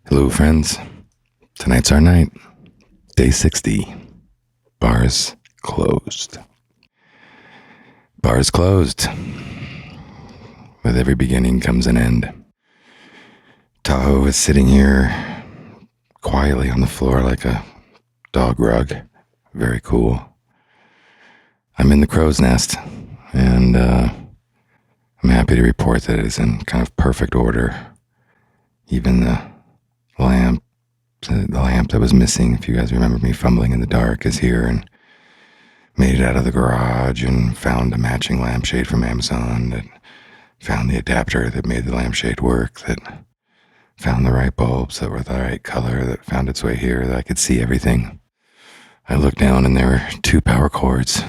Hello, friends. Tonight's our night. Day 60. Bars closed. Bars closed. With every beginning comes an end. Tahoe is sitting here quietly on the floor like a dog rug. Very cool. I'm in the crow's nest, and I'm happy to report that it is in kind of perfect order. Even the lamp that was missing, if you guys remember me fumbling in the dark, is here and made it out of the garage and found a matching lampshade from Amazon, that found the adapter that made the lampshade work, that found the right bulbs that were the right color, that found its way here, that I could see everything. I looked down and there were 2 power cords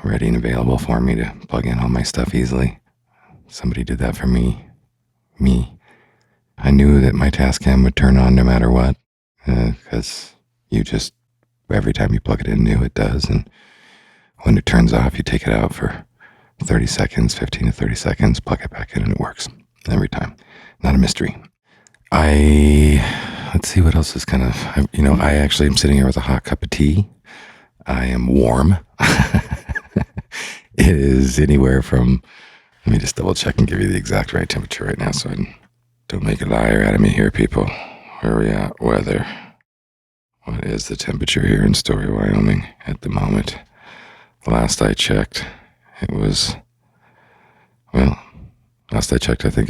ready and available for me to plug in all my stuff easily. Somebody did that for me. I knew that my Tascam would turn on no matter what, because every time you plug it in new, it does. And when it turns off, you take it out for 30 seconds, 15 to 30 seconds, plug it back in, and it works every time. Not a mystery. Let's see what else is kind of, I actually am sitting here with a hot cup of tea. I am warm. It is anywhere from, let me just double check and give you the exact right temperature right now so I don't make a liar out of me here, people. Where are we at? Weather. What is the temperature here in Story, Wyoming at the moment? Last I checked, I think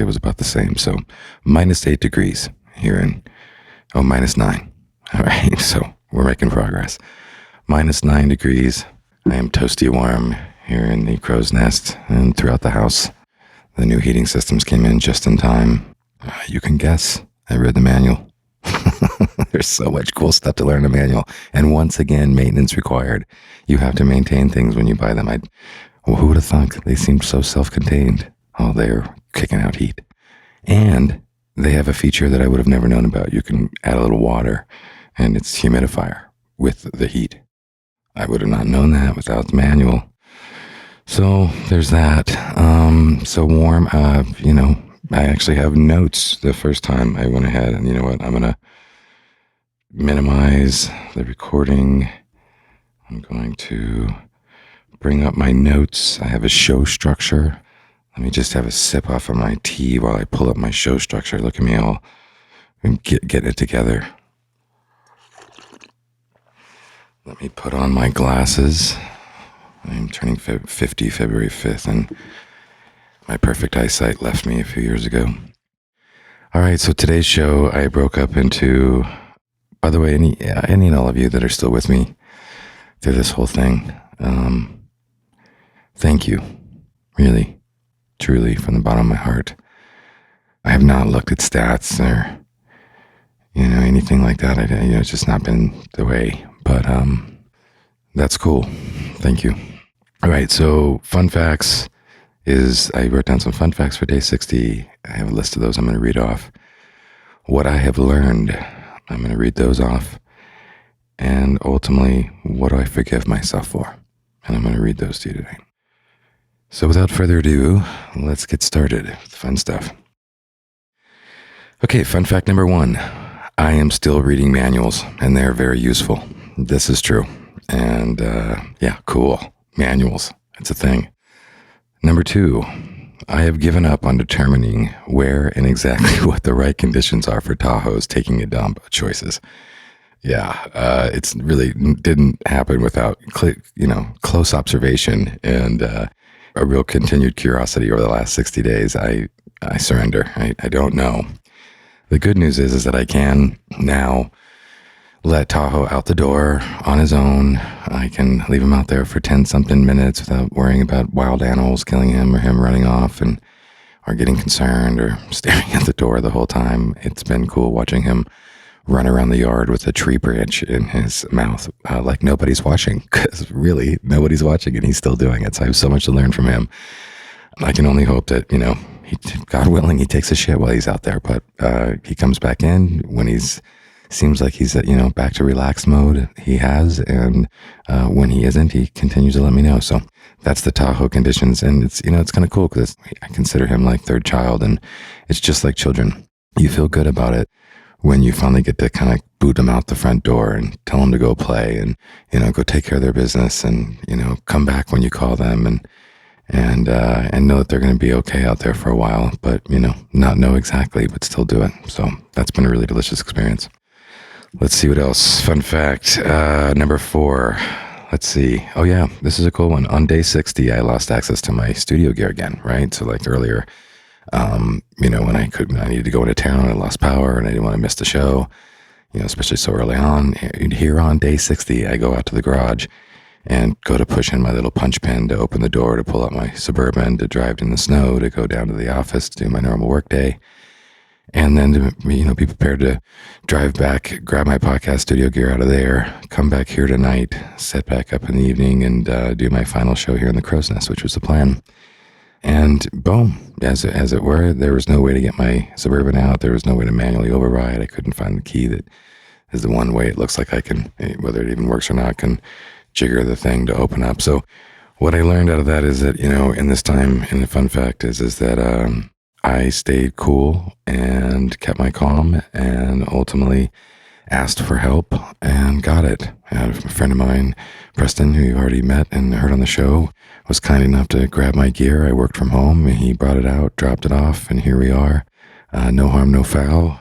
it was about the same. So -8 degrees here -9. All right, so we're making progress. -9 degrees. I am toasty warm here in the crow's nest and throughout the house. The new heating systems came in just in time. You can guess, I read the manual. There's so much cool stuff to learn in a manual. And once again, maintenance required. You have to maintain things when you buy them. Who would have thought? They seemed so self-contained. Oh, they're kicking out heat. And they have a feature that I would have never known about. You can add a little water, and it's humidifier with the heat. I would have not known that without the manual. So there's that. So warm, I actually have notes the first time I went ahead, and you know what? I'm going to minimize the recording. I'm going to bring up my notes. I have a show structure. Let me just have a sip off of my tea while I pull up my show structure. Look at me all getting it together. Let me put on my glasses. I'm turning 50 February 5th, and my perfect eyesight left me a few years ago. All right, so today's show I broke up into, by the way, any and all of you that are still with me through this whole thing, thank you, really, truly, from the bottom of my heart. I have not looked at stats or, anything like that. It's just not been the way, but that's cool. Thank you. All right, so fun facts I wrote down some fun facts for day 60. I have a list of those I'm going to read off. What I have learned, I'm going to read those off. And ultimately, what do I forgive myself for? And I'm going to read those to you today. So without further ado, let's get started with the fun stuff. Okay, fun fact number 1. I am still reading manuals, and they're very useful. This is true. And cool. Manuals. It's a thing. Number 2, I have given up on determining where and exactly what the right conditions are for Tahoe's taking a dump choices. It's really didn't happen without close observation and a real continued curiosity over the last 60 days. I surrender. I don't know. The good news is that I can now let Tahoe out the door on his own. I can leave him out there for 10-something minutes without worrying about wild animals killing him or him running off or getting concerned or staring at the door the whole time. It's been cool watching him run around the yard with a tree branch in his mouth like nobody's watching, because really nobody's watching and he's still doing it. So I have so much to learn from him. I can only hope that, God willing, he takes a shit while he's out there, but he comes back in when seems like he's, back to relaxed mode. He has, and when he isn't, he continues to let me know. So that's the Tahoe conditions, and it's kind of cool because I consider him like third child, and it's just like children. You feel good about it when you finally get to kind of boot them out the front door and tell them to go play and, go take care of their business and, come back when you call them and know that they're going to be okay out there for a while, but, not know exactly, but still do it. So that's been a really delicious experience. Let's see what else. Fun fact, number 4. Let's see. Oh yeah, this is a cool one. On day 60, I lost access to my studio gear again, right? So like earlier, when I needed to go into town, I lost power and I didn't want to miss the show, especially so early on. Here on day 60, I go out to the garage and go to push in my little punch pin to open the door to pull out my Suburban to drive in the snow to go down to the office to do my normal work day. And then to, be prepared to drive back, grab my podcast studio gear out of there, come back here tonight, set back up in the evening and do my final show here in the Crow's Nest, which was the plan. And boom, as it were, there was no way to get my Suburban out. There was no way to manually override. I couldn't find the key that is the one way it looks like I can, whether it even works or not, can jigger the thing to open up. So what I learned out of that is that, in this time, and the fun fact is that I stayed cool and kept my calm and ultimately asked for help and got it. I had a friend of mine, Preston, who you already met and heard on the show, was kind enough to grab my gear. I worked from home and he brought it out, dropped it off, and here we are. No harm, no foul.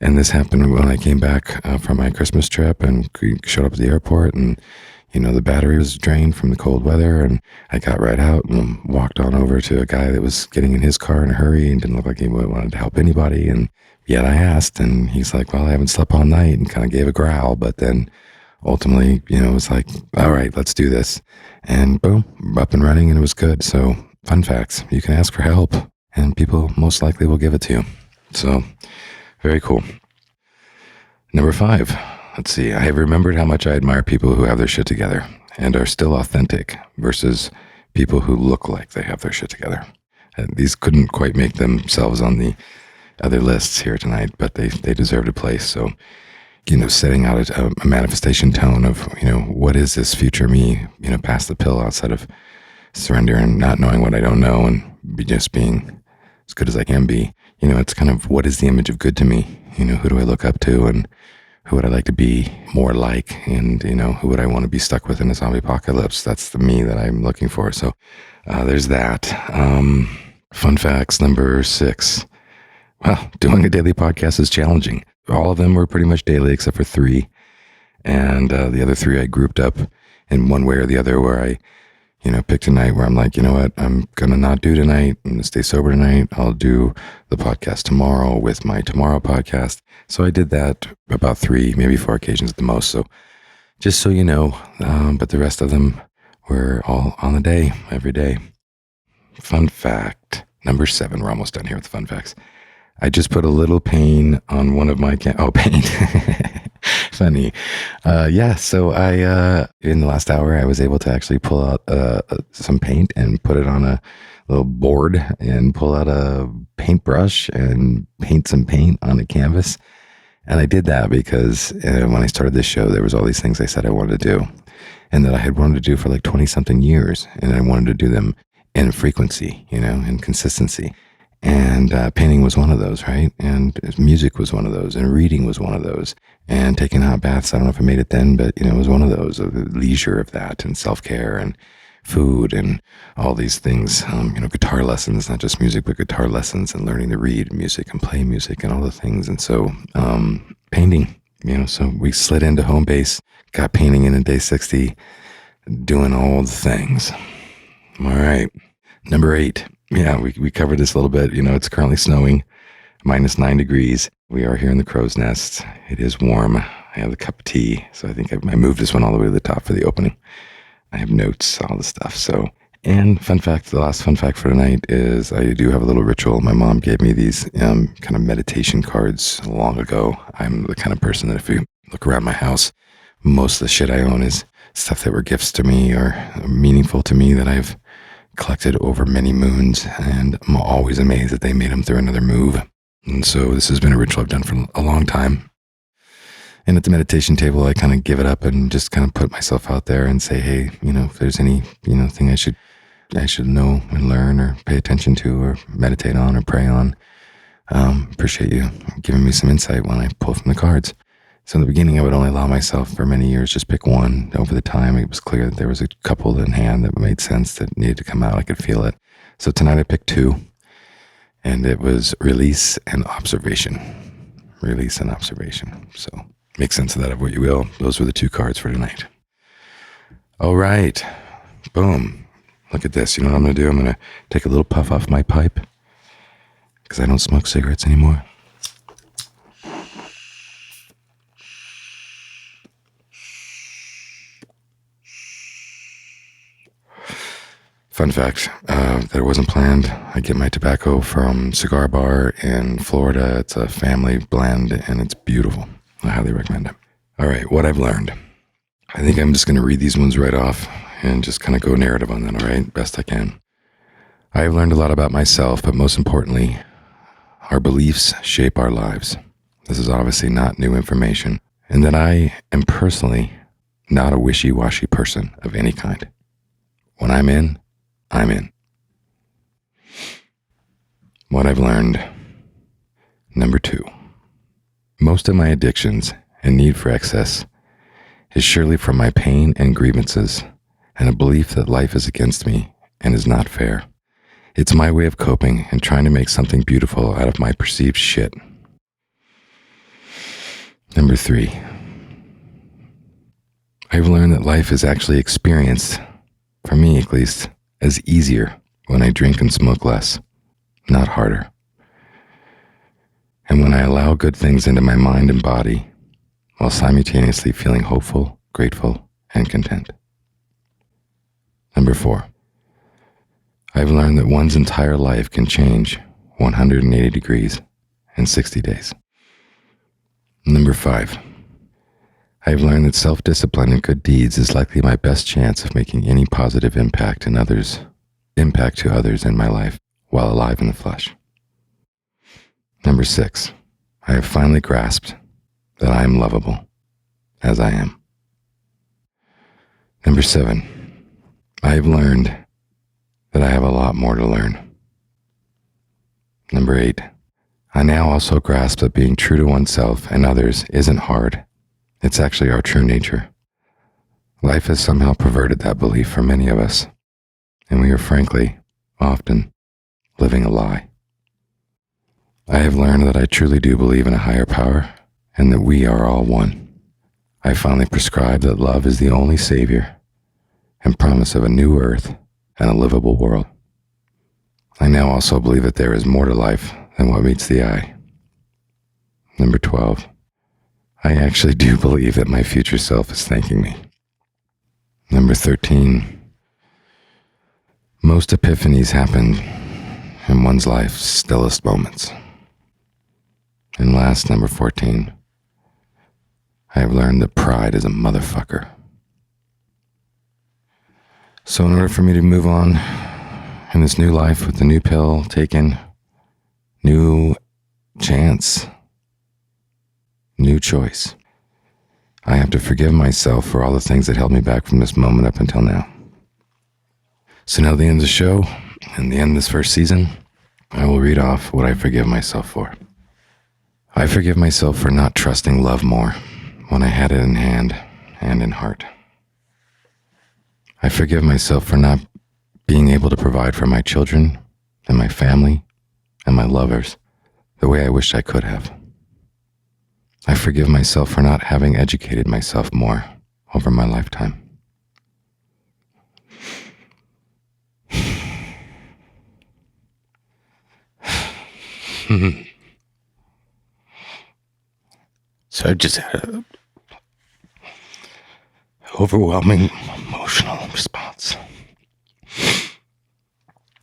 And this happened when I came back from my Christmas trip and showed up at the airport and the battery was drained from the cold weather, and I got right out and walked on over to a guy that was getting in his car in a hurry and didn't look like he wanted to help anybody. And yet I asked, and he's like, well, I haven't slept all night, and kind of gave a growl, but then ultimately, was like, all right, let's do this. And boom, up and running, and it was good. So fun facts, you can ask for help and people most likely will give it to you. So very cool. Number 5. Let's see. I have remembered how much I admire people who have their shit together and are still authentic versus people who look like they have their shit together. These couldn't quite make themselves on the other lists here tonight, but they deserved a place. So, setting out a manifestation tone of, what is this future me, past the pill outside of surrender and not knowing what I don't know and just being as good as I can be. It's kind of what is the image of good to me? Who do I look up to and who would I like to be more like? And, who would I want to be stuck with in a zombie apocalypse? That's the me that I'm looking for. So there's that. Fun facts, number 6. Well, doing a daily podcast is challenging. All of them were pretty much daily except for 3. And the other 3 I grouped up in one way or the other where I, picked a night where I'm like, you know what, I'm going to not do tonight. I'm going to stay sober tonight. I'll do the podcast tomorrow with my tomorrow podcast. So I did that about 3, maybe 4 occasions at the most. So just so you know, but the rest of them were all on the day, every day. Fun fact, number 7. We're almost done here with the fun facts. I just put a little pain on one of my paint. Funny. So I, in the last hour, I was able to actually pull out some paint and put it on a little board and pull out a paintbrush and paint some paint on a canvas. And I did that because when I started this show, there was all these things I said I wanted to do and that I had wanted to do for like 20 something years. And I wanted to do them in frequency, in consistency. And painting was one of those, right? And music was one of those, and reading was one of those, and taking hot baths. I don't know if I made it then, but it was one of those. The leisure of that, and self-care, and food, and all these things. Guitar lessons, not just music, but guitar lessons, and learning to read music and play music, and all the things. And so, painting. So we slid into home base, got painting in day 60, doing all the things. All right, number 8. Yeah, we covered this a little bit. It's currently snowing, -9 degrees. We are here in the Crow's Nest. It is warm. I have a cup of tea. So I think I moved this one all the way to the top for the opening. I have notes, all the stuff. So, and fun fact, the last fun fact for tonight is I do have a little ritual. My mom gave me these kind of meditation cards long ago. I'm the kind of person that if you look around my house, most of the shit I own is stuff that were gifts to me or meaningful to me that I've collected over many moons, and I'm always amazed that they made them through another move. And so this has been a ritual I've done for a long time. And at the meditation table, I kind of give it up and just kind of put myself out there and say, hey, if there's any, thing I should know and learn or pay attention to or meditate on or pray on, appreciate you giving me some insight when I pull from the cards. So in the beginning, I would only allow myself for many years just pick one. Over the time, it was clear that there was a couple in hand that made sense that needed to come out. I could feel it. So tonight I picked two, and it was release and observation. Release and observation. So make sense of that of what you will. Those were the two cards for tonight. All right. Boom. Look at this. You know what I'm going to do? I'm going to take a little puff off my pipe because I don't smoke cigarettes anymore. Fun fact, that it wasn't planned. I get my tobacco from Cigar Bar in Florida. It's a family blend, and it's beautiful. I highly recommend it. All right, what I've learned. I think I'm just going to read these ones right off and just kind of go narrative on them, all right? Best I can. I have learned a lot about myself, but most importantly, our beliefs shape our lives. This is obviously not new information, and that I am personally not a wishy-washy person of any kind. When I'm in, I'm in. What I've learned. Number 2. Most of my addictions and need for excess is surely from my pain and grievances and a belief that life is against me and is not fair. It's my way of coping and trying to make something beautiful out of my perceived shit. Number 3. I've learned that life is actually experienced, for me at least, as easier when I drink and smoke less, not harder. And when I allow good things into my mind and body, while simultaneously feeling hopeful, grateful, and content. Number 4. I've learned that one's entire life can change 180 degrees in 60 days. Number 5. I've learned that self-discipline and good deeds is likely my best chance of making any positive impact to others in my life while alive in the flesh. Number 6. I have finally grasped that I am lovable as I am. Number 7. I have learned that I have a lot more to learn. Number 8. I now also grasp that being true to oneself and others isn't hard. It's actually our true nature. Life has somehow perverted that belief for many of us, and we are frankly, often, living a lie. I have learned that I truly do believe in a higher power, and that we are all one. I finally prescribe that love is the only savior, and promise of a new earth and a livable world. I now also believe that there is more to life than what meets the eye. Number 12. I actually do believe that my future self is thanking me. Number 13. Most epiphanies happen in one's life's stillest moments. And last, number 14. I have learned that pride is a motherfucker. So in order for me to move on in this new life with the new pill taken, new chance, new choice, I have to forgive myself for all the things that held me back from this moment up until now. So now at the end of the show, and the end of this first season, I will read off what I forgive myself for. I forgive myself for not trusting love more when I had it in hand and in heart. I forgive myself for not being able to provide for my children and my family and my lovers the way I wished I could have. I forgive myself for not having educated myself more over my lifetime. So I just had an overwhelming emotional response.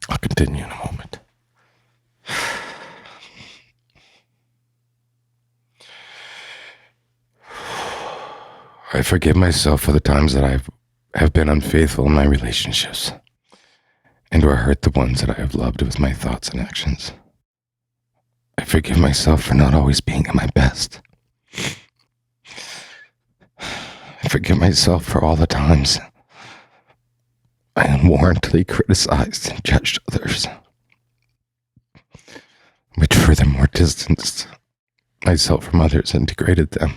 I'll continue in a moment. I forgive myself for the times that I have been unfaithful in my relationships and or hurt the ones that I have loved with my thoughts and actions. I forgive myself for not always being at my best. I forgive myself for all the times I unwarrantedly criticized and judged others, which furthermore distanced myself from others and degraded them.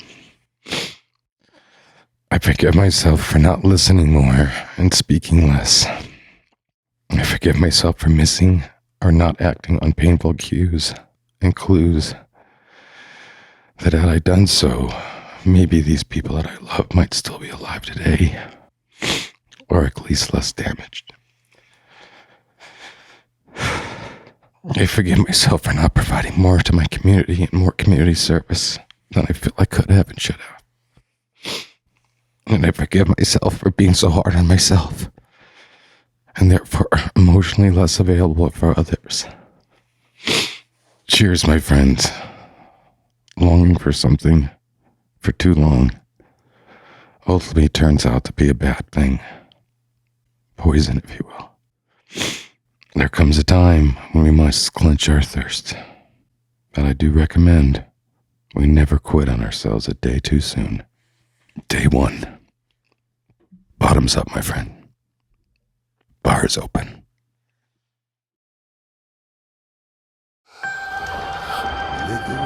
I forgive myself for not listening more and speaking less. I forgive myself for missing or not acting on painful cues and clues that had I done so, maybe these people that I love might still be alive today, or at least less damaged. I forgive myself for not providing more to my community and more community service than I feel I could have and should have. And I forgive myself for being so hard on myself, and therefore emotionally less available for others. Cheers, my friends. Longing for something for too long ultimately turns out to be a bad thing. Poison, if you will. There comes a time when we must quench our thirst, but I do recommend we never quit on ourselves a day too soon. Day 1. Bottoms up, my friend. Bar is open. Liquor